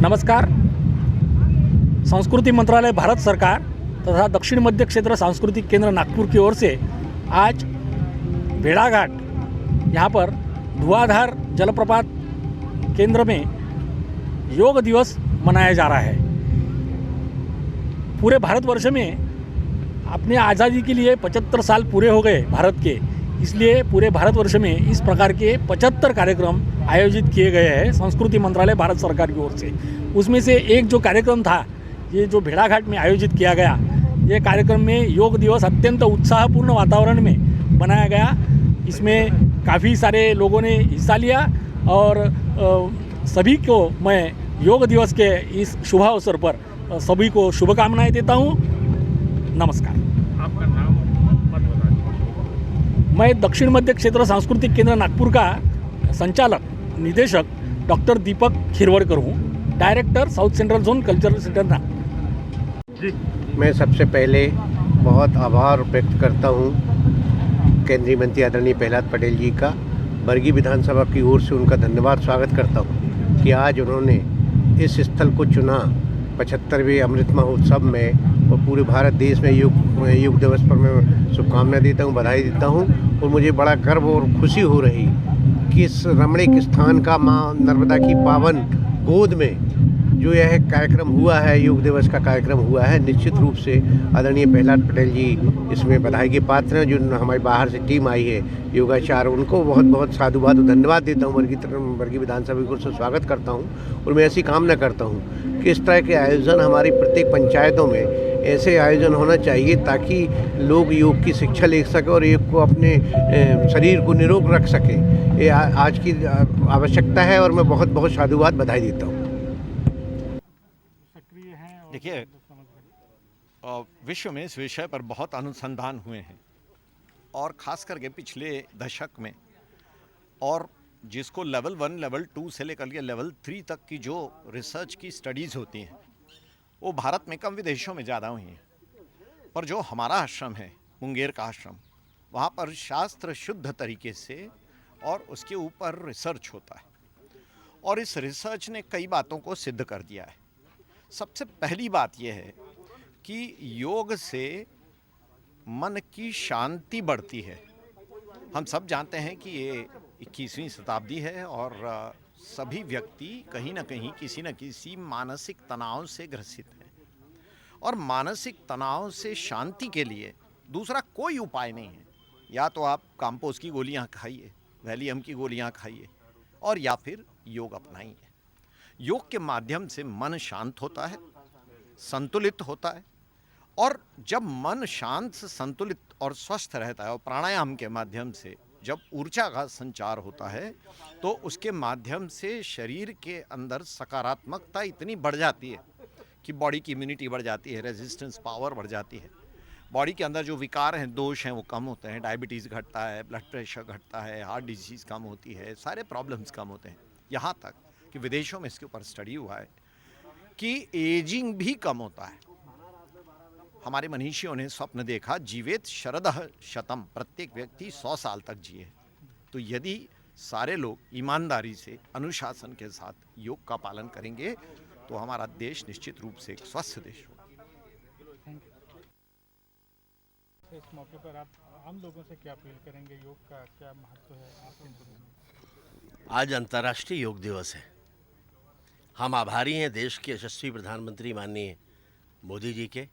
नमस्कार। संस्कृति मंत्रालय भारत सरकार तथा दक्षिण मध्य क्षेत्र सांस्कृतिक केंद्र नागपुर की ओर से आज भेड़ाघाट यहाँ पर धुआंधार जलप्रपात केंद्र में योग दिवस मनाया जा रहा है। पूरे भारतवर्ष में अपने आज़ादी के लिए 75 साल पूरे हो गए भारत के, इसलिए पूरे भारतवर्ष में इस प्रकार के 75 कार्यक्रम आयोजित किए गए हैं संस्कृति मंत्रालय भारत सरकार की ओर से। उसमें से एक जो कार्यक्रम था, ये जो भेड़ाघाट में आयोजित किया गया, ये कार्यक्रम में योग दिवस अत्यंत उत्साहपूर्ण वातावरण में मनाया गया। इसमें काफ़ी सारे लोगों ने हिस्सा लिया और सभी को मैं योग दिवस के इस शुभ अवसर पर सभी को शुभकामनाएं देता हूँ। नमस्कार। आपका नाम मत बताइए। मैं दक्षिण मध्य क्षेत्र सांस्कृतिक केंद्र नागपुर का संचालक निदेशक डॉक्टर दीपक खिरवड़कर हूँ, director south central zone cultural centre Nagpur. मैं सबसे पहले बहुत आभार व्यक्त करता हूँ केंद्रीय मंत्री आदरणीय प्रहलाद पटेल जी का, बरगी विधानसभा की ओर से उनका धन्यवाद स्वागत करता हूँ कि आज उन्होंने इस स्थल को चुना 75वें अमृत महोत्सव में, और पूरे भारत देश में योग दिवस पर मैं शुभकामनाएं देता हूँ, बधाई देता हूँ। और मुझे बड़ा गर्व और खुशी हो रही कि इस रमणीक स्थान का माँ नर्मदा की पावन गोद में जो यह कार्यक्रम हुआ है, योग दिवस का कार्यक्रम हुआ है, निश्चित रूप से आदरणीय प्रहलाद पटेल जी इसमें बधाई के पात्र हैं। जो हमारी बाहर से टीम आई है योगाचार, उनको बहुत बहुत साधुवाद और धन्यवाद देता हूँ। बरगी विधानसभा की ओर से स्वागत करता हूँ और मैं ऐसी कामना करता हूँ कि इस तरह के आयोजन हमारी प्रत्येक पंचायतों में ऐसे आयोजन होना चाहिए ताकि लोग योग की शिक्षा ले सकें और योग को अपने शरीर को निरोग रख सकें। ये आज की आवश्यकता है और मैं बहुत बहुत साधुवाद बधाई देता हूँ। देखिए, विश्व में इस विषय पर बहुत अनुसंधान हुए हैं और ख़ास करके पिछले दशक में, और जिसको लेवल 1, लेवल 2 से लेकर के लेवल 3 तक की जो रिसर्च की स्टडीज़ होती हैं वो भारत में कम विदेशों में ज़्यादा हुई हैं। पर जो हमारा आश्रम है, मुंगेर का आश्रम, वहाँ पर शास्त्र शुद्ध तरीके से और उसके ऊपर रिसर्च होता है और इस रिसर्च ने कई बातों को सिद्ध कर दिया है। सबसे पहली बात यह है कि योग से मन की शांति बढ़ती है। हम सब जानते हैं कि ये 21वीं शताब्दी है और सभी व्यक्ति कहीं ना कहीं किसी न किसी मानसिक तनाव से ग्रसित हैं और मानसिक तनाव से शांति के लिए दूसरा कोई उपाय नहीं है। या तो आप काम्पोस की गोलियां खाइए, वैलियम की गोलियां खाइए, और या फिर योग अपनाइए। योग के माध्यम से मन शांत होता है, संतुलित होता है, और जब मन शांत, संतुलित और स्वस्थ रहता है और प्राणायाम के माध्यम से जब ऊर्जा का संचार होता है तो उसके माध्यम से शरीर के अंदर सकारात्मकता इतनी बढ़ जाती है कि बॉडी की इम्यूनिटी बढ़ जाती है, रेजिस्टेंस पावर बढ़ जाती है। बॉडी के अंदर जो विकार हैं, दोष हैं, वो कम होते हैं। डायबिटीज़ घटता है, ब्लड प्रेशर घटता है, हार्ट डिजीज़ कम होती है, सारे प्रॉब्लम्स कम होते हैं। यहाँ तक कि विदेशों में इसके ऊपर स्टडी हुआ है कि एजिंग भी कम होता है। हमारे मनीषियों ने स्वप्न देखा, जीवेत शरदः शतम, प्रत्येक व्यक्ति 100 साल तक जिए। तो यदि सारे लोग ईमानदारी से, अनुशासन के साथ योग का पालन करेंगे तो हमारा देश निश्चित रूप से एक स्वस्थ देश होगा। इस मौके पर आप आम लोगों से क्या अपील करेंगे? योग का क्या महत्व है आपके जीवन में? आज अंतर्राष्ट्रीय योग दिवस है। हम आभारी हैं देश के यशस्वी प्रधानमंत्री माननीय मोदी जी के,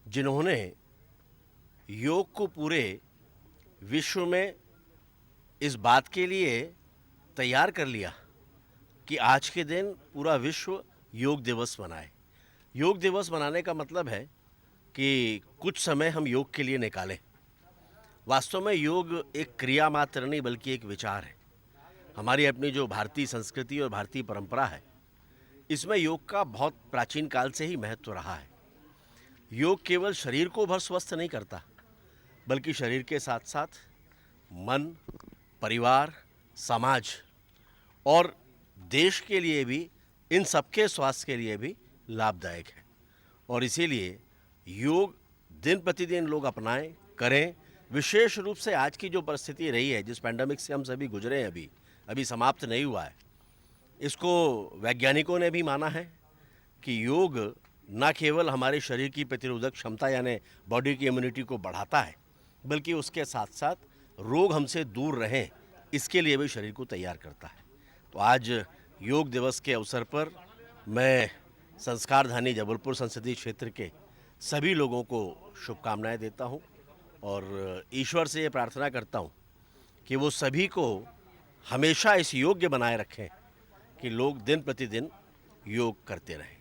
जिन्होंने योग को पूरे विश्व में इस बात के लिए तैयार कर लिया कि आज के दिन पूरा विश्व योग दिवस मनाए। योग दिवस मनाने का मतलब है कि कुछ समय हम योग के लिए निकालें। वास्तव में योग एक क्रिया मात्र नहीं बल्कि एक विचार है। हमारी अपनी जो भारतीय संस्कृति और भारतीय परंपरा है, इसमें योग का बहुत प्राचीन काल से ही महत्व रहा है। योग केवल शरीर को भर स्वस्थ नहीं करता, बल्कि शरीर के साथ साथ मन, परिवार, समाज और देश के लिए भी, इन सबके स्वास्थ्य के लिए भी लाभदायक है। और इसीलिए योग दिन प्रतिदिन लोग अपनाएं, करें। विशेष रूप से आज की जो परिस्थिति रही है, जिस पैंडेमिक से हम सभी गुजरे हैं, अभी समाप्त नहीं हुआ है, इसको वैज्ञानिकों ने भी माना है कि योग न केवल हमारे शरीर की प्रतिरोधक क्षमता यानी बॉडी की इम्यूनिटी को बढ़ाता है, बल्कि उसके साथ साथ रोग हमसे दूर रहें इसके लिए भी शरीर को तैयार करता है। तो आज योग दिवस के अवसर पर मैं संस्कारधानी जबलपुर संसदीय क्षेत्र के सभी लोगों को शुभकामनाएं देता हूं और ईश्वर से ये प्रार्थना करता हूं कि वो सभी को हमेशा इस योग्य बनाए रखें कि लोग दिन प्रतिदिन योग करते रहें।